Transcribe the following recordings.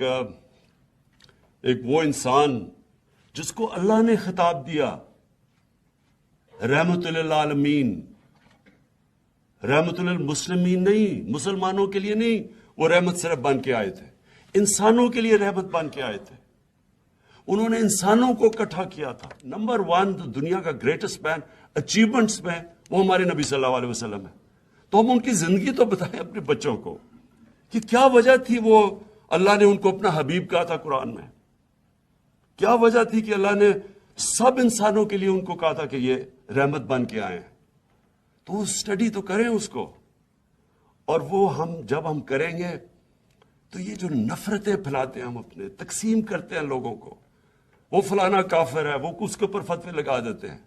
ایک وہ انسان جس کو اللہ نے خطاب دیا رحمت للعالمین، رحمت للمسلمین نہیں، مسلمانوں کے لیے نہیں، وہ رحمت صرف بن کے آئے تھے، انسانوں کے لیے رحمت بن کے آئے تھے۔ انہوں نے انسانوں کو اکٹھا کیا تھا۔ نمبر 1 دنیا کا گریٹسٹ مین اچیومنٹس میں وہ ہمارے نبی صلی اللہ علیہ وسلم ہے۔ تو ہم ان کی زندگی تو بتائیں اپنے بچوں کو کہ کیا وجہ تھی وہ اللہ نے ان کو اپنا حبیب کہا تھا قرآن میں، کیا وجہ تھی کہ اللہ نے سب انسانوں کے لیے ان کو کہا تھا کہ یہ رحمت بن کے آئے ہیں۔ تو اسٹڈی تو کریں اس کو، اور وہ جب ہم کریں گے تو یہ جو نفرتیں پھیلاتے ہیں ہم اپنے، تقسیم کرتے ہیں لوگوں کو، وہ فلانا کافر ہے، وہ اس کے اوپر فتوے لگا دیتے ہیں۔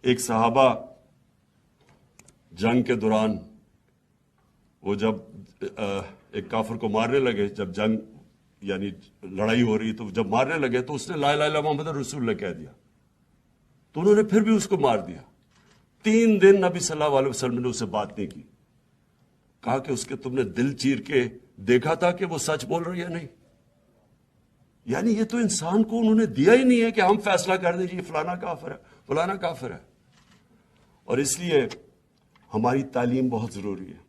ایک صحابہ جنگ کے دوران وہ جب ایک کافر کو مارنے لگے، جب جنگ یعنی لڑائی ہو رہی تو جب مارنے لگے تو اس نے لا الہ الا اللہ محمد رسول اللہ کہہ دیا، تو انہوں نے پھر بھی اس کو مار دیا۔ 3 دن نبی صلی اللہ علیہ وسلم نے اسے بات نہیں کی، کہا کہ اس کے تم نے دل چیر کے دیکھا تھا کہ وہ سچ بول رہی ہے نہیں؟ یعنی یہ تو انسان کو انہوں نے دیا ہی نہیں ہے کہ ہم فیصلہ کر دیں جی فلانا کافر ہے، فلانا کافر ہے۔ اور اس لیے ہماری تعلیم بہت ضروری ہے۔